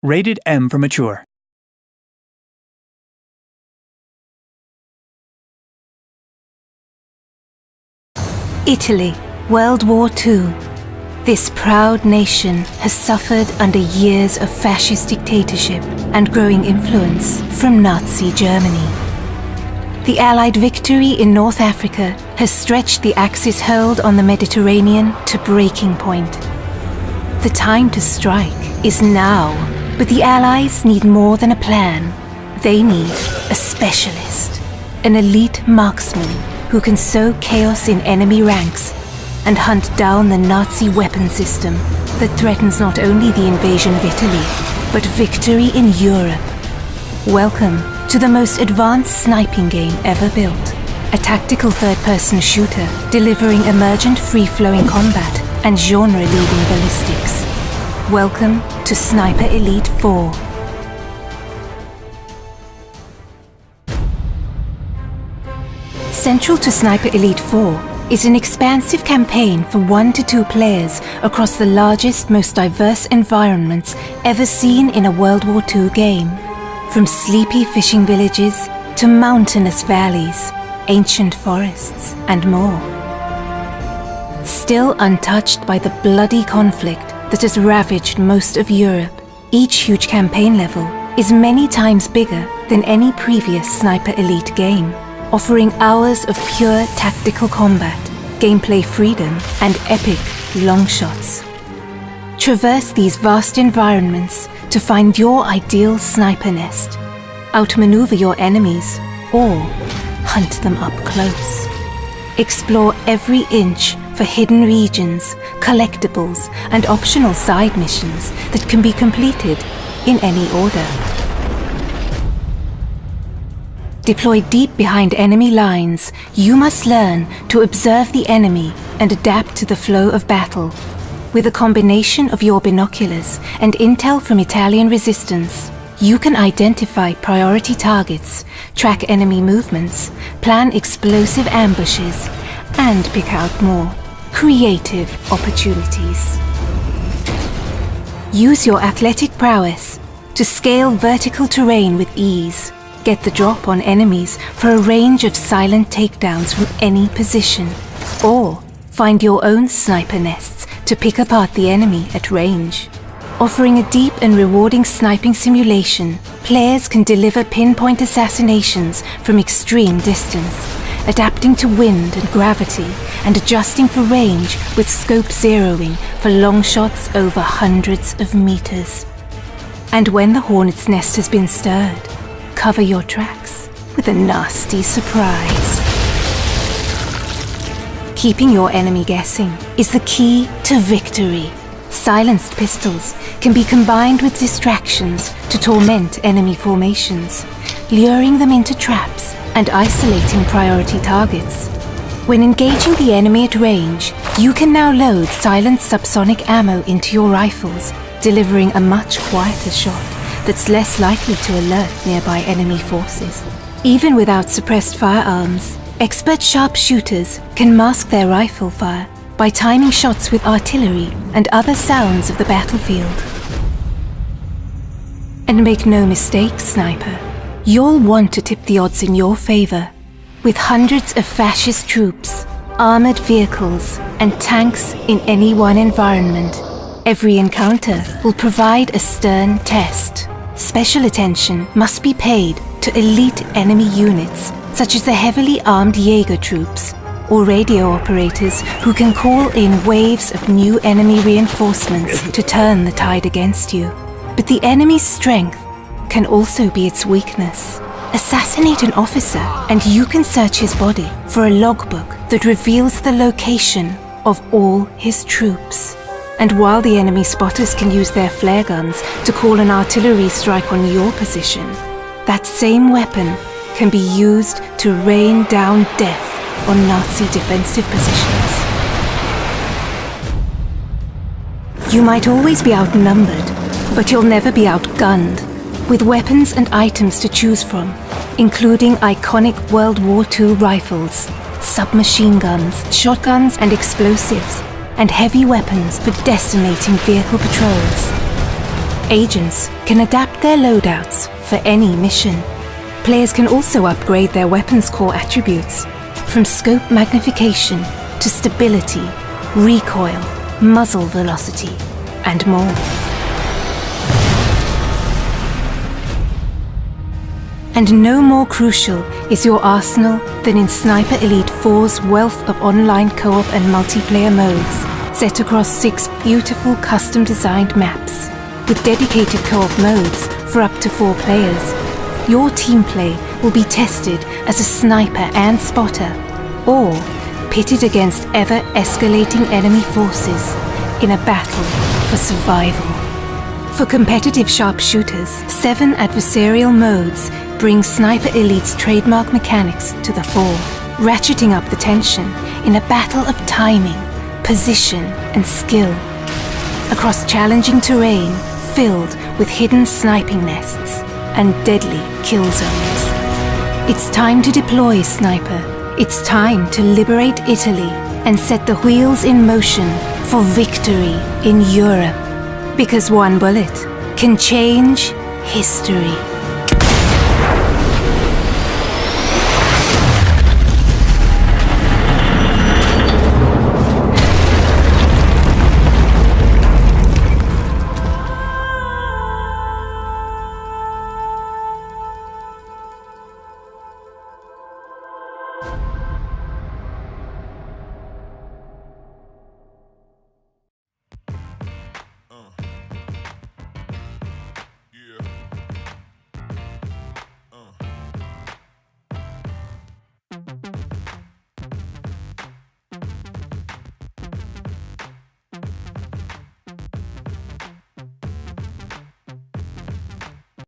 Rated M for mature. Italy, World War II. This proud nation has suffered under years of fascist dictatorship and growing influence from Nazi Germany. The Allied victory in North Africa has stretched the Axis hold on the Mediterranean to breaking point. The time to strike is now, but the Allies need more than a plan. They need a specialist, an elite marksman who can sow chaos in enemy ranks and hunt down the Nazi weapon system that threatens not only the invasion of Italy, but victory in Europe. Welcome to the most advanced sniping game ever built. A tactical third-person shooter delivering emergent free-flowing combat and genre-leading ballistics. Welcome to Sniper Elite 4. Central to Sniper Elite 4 is an expansive campaign for 1 to 2 players across the largest, most diverse environments ever seen in a World War II game. From sleepy fishing villages to mountainous valleys, ancient forests, and more. Still untouched by the bloody conflict that has ravaged most of Europe, each huge campaign level is many times bigger than any previous Sniper Elite game, offering hours of pure tactical combat, gameplay freedom, and epic long shots. Traverse these vast environments to find your ideal sniper nest, outmaneuver your enemies, or hunt them up close. Explore every inch for hidden regions, collectibles, and optional side missions that can be completed in any order. Deployed deep behind enemy lines, you must learn to observe the enemy and adapt to the flow of battle. With a combination of your binoculars and intel from Italian resistance, you can identify priority targets, track enemy movements, plan explosive ambushes, and pick out more creative opportunities. Use your athletic prowess to scale vertical terrain with ease. Get the drop on enemies for a range of silent takedowns from any position, or find your own sniper nests to pick apart the enemy at range. Offering a deep and rewarding sniping simulation, players can deliver pinpoint assassinations from extreme distance, adapting to wind and gravity, and adjusting for range with scope zeroing for long shots over hundreds of meters. And when the hornet's nest has been stirred, cover your tracks with a nasty surprise. Keeping your enemy guessing is the key to victory. Silenced pistols can be combined with distractions to torment enemy formations, luring them into traps and isolating priority targets. When engaging the enemy at range, you can now load silent subsonic ammo into your rifles, delivering a much quieter shot that's less likely to alert nearby enemy forces. Even without suppressed firearms, expert sharpshooters can mask their rifle fire by timing shots with artillery and other sounds of the battlefield. And make no mistake, sniper, you'll want to tip the odds in your favor. With hundreds of fascist troops, armored vehicles, and tanks in any one environment, every encounter will provide a stern test. Special attention must be paid to elite enemy units, such as the heavily armed Jaeger troops, or radio operators who can call in waves of new enemy reinforcements to turn the tide against you. But the enemy's strength can also be its weakness. Assassinate an officer, and you can search his body for a logbook that reveals the location of all his troops. And while the enemy spotters can use their flare guns to call an artillery strike on your position, that same weapon can be used to rain down death on Nazi defensive positions. You might always be outnumbered, but you'll never be outgunned. With weapons and items to choose from, including iconic World War II rifles, submachine guns, shotguns and explosives, and heavy weapons for decimating vehicle patrols. Agents can adapt their loadouts for any mission. Players can also upgrade their weapons core attributes, from scope magnification to stability, recoil, muzzle velocity, and more. And no more crucial is your arsenal than in Sniper Elite 4's wealth of online co-op and multiplayer modes, set across 6 beautiful custom-designed maps. With dedicated co-op modes for up to 4 players, your team play will be tested as a sniper and spotter, or pitted against ever-escalating enemy forces in a battle for survival. For competitive sharpshooters, 7 adversarial modes bring Sniper Elite's trademark mechanics to the fore, ratcheting up the tension in a battle of timing, position, and skill. Across challenging terrain filled with hidden sniping nests and deadly kill zones. It's time to deploy, Sniper. It's time to liberate Italy and set the wheels in motion for victory in Europe. Because one bullet can change history.